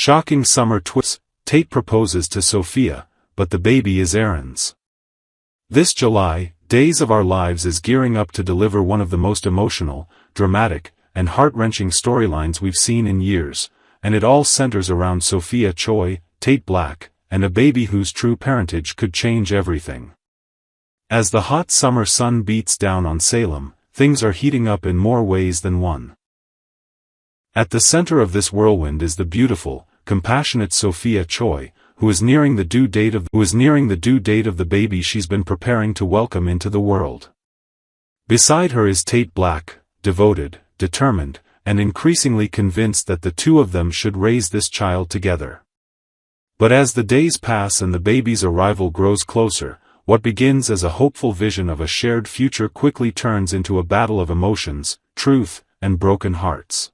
Shocking summer twist. Tate proposes to Sophia, but the baby is Aaron's. This July, Days of Our Lives is gearing up to deliver one of the most emotional, dramatic, and heart-wrenching storylines we've seen in years, and it all centers around Sophia Choi, Tate Black, and a baby whose true parentage could change everything. As the hot summer sun beats down on Salem, things are heating up in more ways than one. At the center of this whirlwind is the beautiful, compassionate Sophia Choi, who is nearing the due date of the baby she's been preparing to welcome into the world. Beside her is Tate Black, devoted, determined, and increasingly convinced that the two of them should raise this child together. But as the days pass and the baby's arrival grows closer, what begins as a hopeful vision of a shared future quickly turns into a battle of emotions, truth, and broken hearts.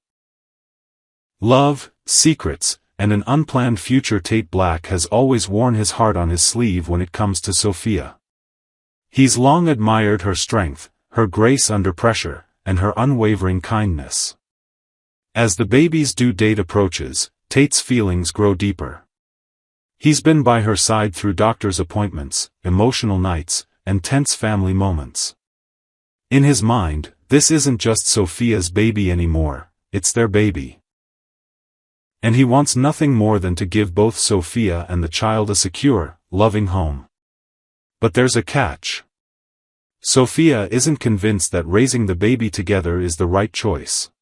Love, secrets, and an unplanned future. Tate Black has always worn his heart on his sleeve when it comes to Sophia. He's long admired her strength, her grace under pressure, and her unwavering kindness. As the baby's due date approaches, Tate's feelings grow deeper. He's been by her side through doctor's appointments, emotional nights, and tense family moments. In his mind, this isn't just Sophia's baby anymore, it's their baby. And he wants nothing more than to give both Sophia and the child a secure, loving home. But there's a catch. Sophia isn't convinced that raising the baby together is the right choice.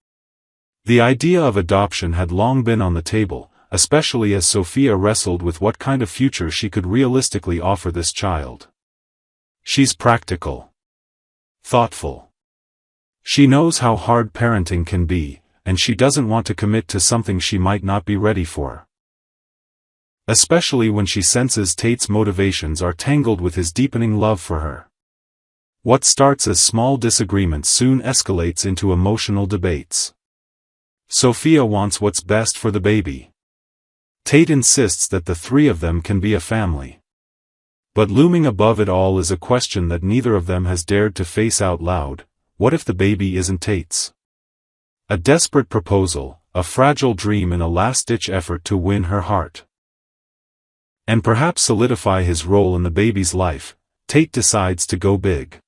The idea of adoption had long been on the table, especially as Sophia wrestled with what kind of future she could realistically offer this child. She's practical, thoughtful. She knows how hard parenting can be, and she doesn't want to commit to something she might not be ready for. Especially when she senses Tate's motivations are tangled with his deepening love for her. What starts as small disagreements soon escalates into emotional debates. Sophia wants what's best for the baby. Tate insists that the three of them can be a family. But looming above it all is a question that neither of them has dared to face out loud: what if the baby isn't Tate's? A desperate proposal, a fragile dream in a last-ditch effort to win her heart. And perhaps solidify his role in the baby's life, Tate decides to go big.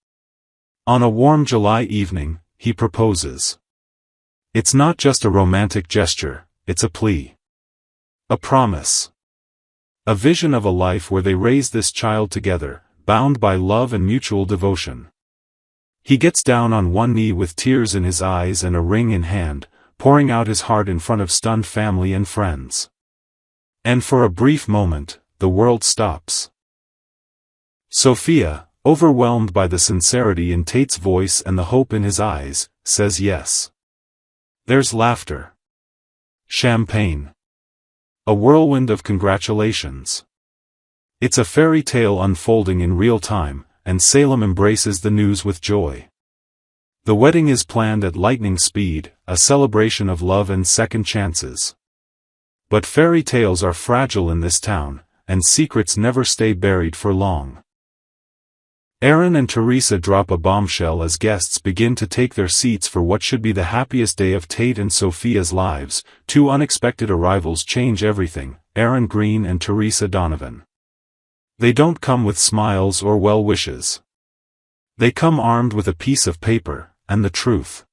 On a warm July evening, he proposes. It's not just a romantic gesture, it's a plea. A promise. A vision of a life where they raise this child together, bound by love and mutual devotion. He gets down on one knee with tears in his eyes and a ring in hand, pouring out his heart in front of stunned family and friends. And for a brief moment, the world stops. Sophia, overwhelmed by the sincerity in Tate's voice and the hope in his eyes, says yes. There's laughter. Champagne. A whirlwind of congratulations. It's a fairy tale unfolding in real time, and Salem embraces the news with joy. The wedding is planned at lightning speed, a celebration of love and second chances. But fairy tales are fragile in this town, and secrets never stay buried for long. Aaron and Teresa drop a bombshell as guests begin to take their seats for what should be the happiest day of Tate and Sophia's lives. Two unexpected arrivals change everything: Aaron Green and Teresa Donovan. They don't come with smiles or well wishes. They come armed with a piece of paper, and the truth.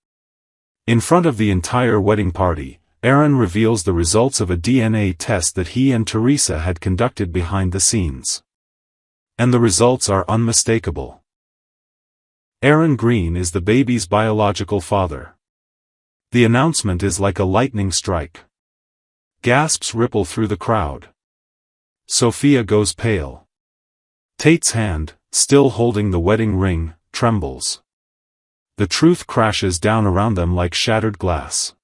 In front of the entire wedding party, Aaron reveals the results of a DNA test that he and Teresa had conducted behind the scenes. And the results are unmistakable. Aaron Green is the baby's biological father. The announcement is like a lightning strike. Gasps ripple through the crowd. Sophia goes pale. Tate's hand, still holding the wedding ring, trembles. The truth crashes down around them like shattered glass.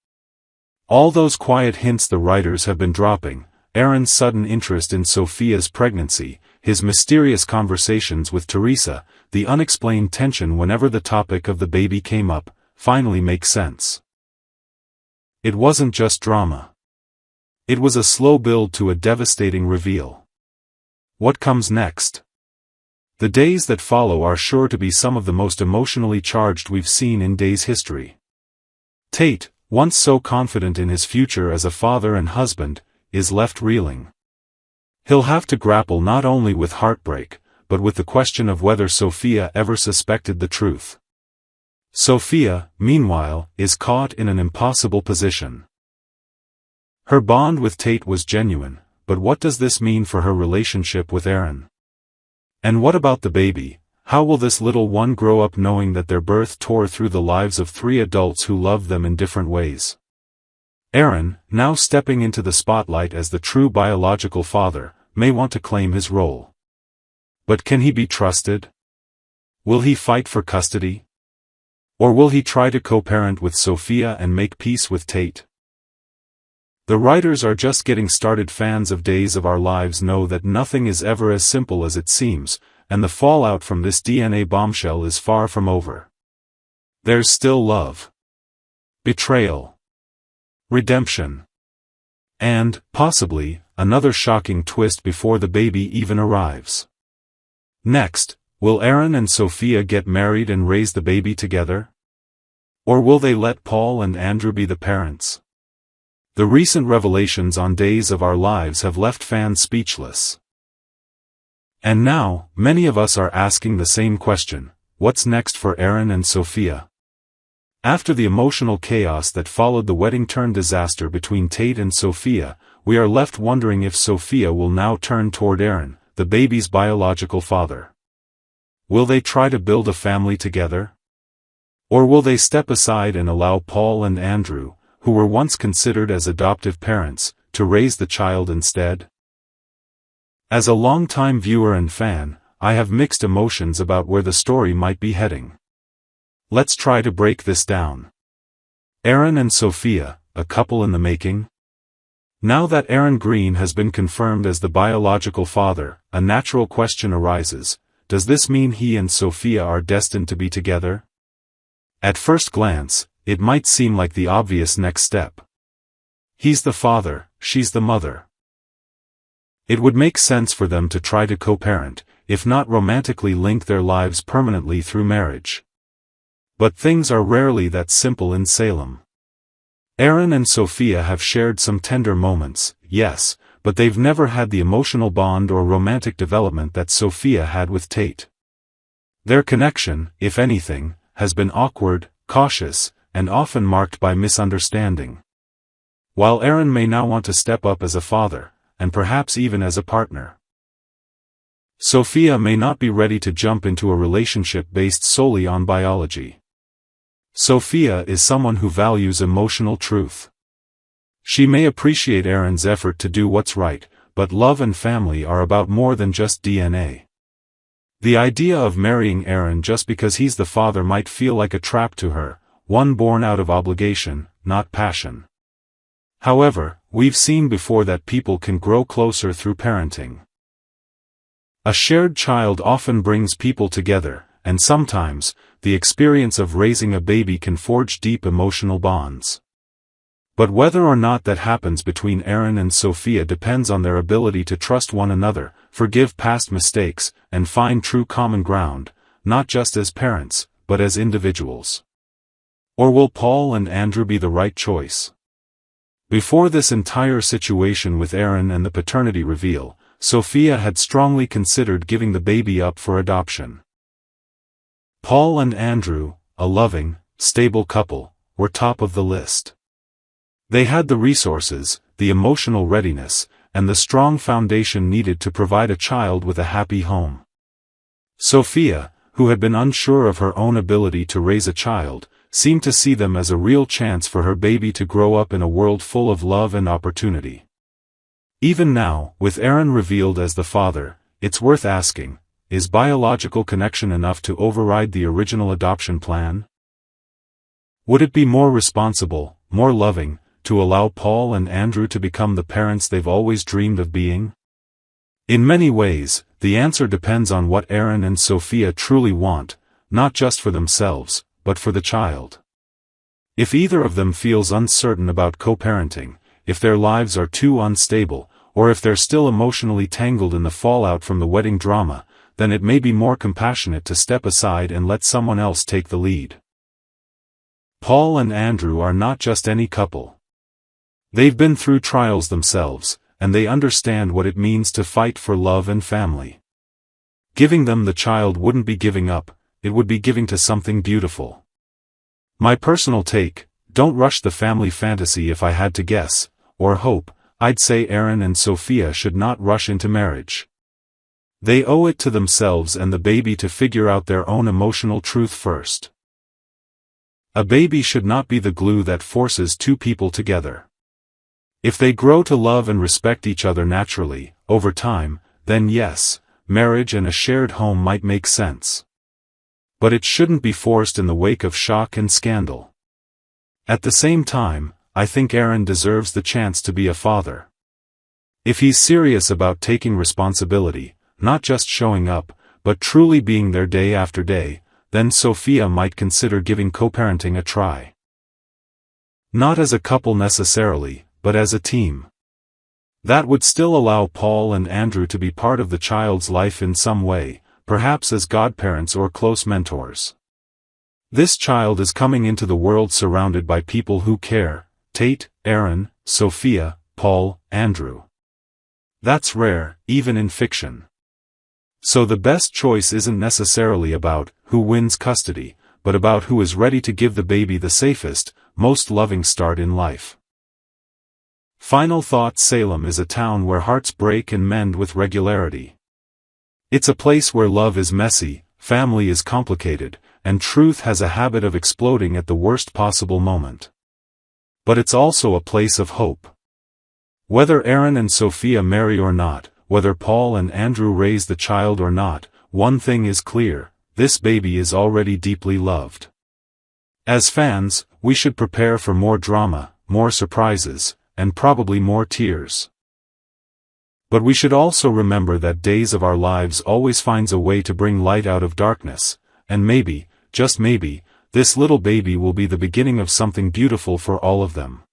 All those quiet hints the writers have been dropping, Aaron's sudden interest in Sophia's pregnancy, his mysterious conversations with Teresa, the unexplained tension whenever the topic of the baby came up, finally make sense. It wasn't just drama. It was a slow build to a devastating reveal. What comes next? The days that follow are sure to be some of the most emotionally charged we've seen in Days history. Tate, once so confident in his future as a father and husband, is left reeling. He'll have to grapple not only with heartbreak, but with the question of whether Sophia ever suspected the truth. Sophia, meanwhile, is caught in an impossible position. Her bond with Tate was genuine, but what does this mean for her relationship with Aaron? And what about the baby? How will this little one grow up knowing that their birth tore through the lives of three adults who loved them in different ways? Aaron, now stepping into the spotlight as the true biological father, may want to claim his role. But can he be trusted? Will he fight for custody? Or will he try to co-parent with Sophia and make peace with Tate? The writers are just getting started. Fans of Days of Our Lives know that nothing is ever as simple as it seems, and the fallout from this DNA bombshell is far from over. There's still love, betrayal, redemption, and, possibly, another shocking twist before the baby even arrives. Next, will Aaron and Sophia get married and raise the baby together? Or will they let Paul and Andrew be the parents? The recent revelations on Days of Our Lives have left fans speechless. And now, many of us are asking the same question: what's next for Aaron and Sophia? After the emotional chaos that followed the wedding-turn-disaster between Tate and Sophia, we are left wondering if Sophia will now turn toward Aaron, the baby's biological father. Will they try to build a family together? Or will they step aside and allow Paul and Andrew, who were once considered as adoptive parents, to raise the child instead? As a longtime viewer and fan, I have mixed emotions about where the story might be heading. Let's try to break this down. Aaron and Sophia, a couple in the making? Now that Aaron Green has been confirmed as the biological father, a natural question arises: does this mean he and Sophia are destined to be together? At first glance, it might seem like the obvious next step. He's the father, she's the mother. It would make sense for them to try to co-parent, if not romantically link their lives permanently through marriage. But things are rarely that simple in Salem. Aaron and Sophia have shared some tender moments, yes, but they've never had the emotional bond or romantic development that Sophia had with Tate. Their connection, if anything, has been awkward, cautious, and often marked by misunderstanding. While Aaron may now want to step up as a father, and perhaps even as a partner, Sophia may not be ready to jump into a relationship based solely on biology. Sophia is someone who values emotional truth. She may appreciate Aaron's effort to do what's right, but love and family are about more than just DNA. The idea of marrying Aaron just because he's the father might feel like a trap to her, one born out of obligation, not passion. However, we've seen before that people can grow closer through parenting. A shared child often brings people together, and sometimes, the experience of raising a baby can forge deep emotional bonds. But whether or not that happens between Aaron and Sophia depends on their ability to trust one another, forgive past mistakes, and find true common ground, not just as parents, but as individuals. Or will Paul and Andrew be the right choice? Before this entire situation with Aaron and the paternity reveal, Sophia had strongly considered giving the baby up for adoption. Paul and Andrew, a loving, stable couple, were top of the list. They had the resources, the emotional readiness, and the strong foundation needed to provide a child with a happy home. Sophia, who had been unsure of her own ability to raise a child, seemed to see them as a real chance for her baby to grow up in a world full of love and opportunity. Even now, with Aaron revealed as the father, it's worth asking, is biological connection enough to override the original adoption plan? Would it be more responsible, more loving, to allow Paul and Andrew to become the parents they've always dreamed of being? In many ways, the answer depends on what Aaron and Sophia truly want, not just for themselves, but for the child. If either of them feels uncertain about co-parenting, if their lives are too unstable, or if they're still emotionally tangled in the fallout from the wedding drama, then it may be more compassionate to step aside and let someone else take the lead. Paul and Andrew are not just any couple. They've been through trials themselves, and they understand what it means to fight for love and family. Giving them the child wouldn't be giving up, it would be giving to something beautiful. My personal take: don't rush the family fantasy. If I had to guess, or hope, I'd say Aaron and Sophia should not rush into marriage. They owe it to themselves and the baby to figure out their own emotional truth first. A baby should not be the glue that forces two people together. If they grow to love and respect each other naturally, over time, then yes, marriage and a shared home might make sense. But it shouldn't be forced in the wake of shock and scandal. At the same time, I think Aaron deserves the chance to be a father. If he's serious about taking responsibility, not just showing up, but truly being there day after day, then Sophia might consider giving co-parenting a try. Not as a couple necessarily, but as a team. That would still allow Paul and Andrew to be part of the child's life in some way, perhaps as godparents or close mentors. This child is coming into the world surrounded by people who care: Tate, Aaron, Sophia, Paul, Andrew. That's rare, even in fiction. So the best choice isn't necessarily about who wins custody, but about who is ready to give the baby the safest, most loving start in life. Final thought: Salem is a town where hearts break and mend with regularity. It's a place where love is messy, family is complicated, and truth has a habit of exploding at the worst possible moment. But it's also a place of hope. Whether Aaron and Sophia marry or not, whether Paul and Andrew raise the child or not, one thing is clear: this baby is already deeply loved. As fans, we should prepare for more drama, more surprises, and probably more tears. But we should also remember that Days of Our Lives always finds a way to bring light out of darkness, and maybe, just maybe, this little baby will be the beginning of something beautiful for all of them.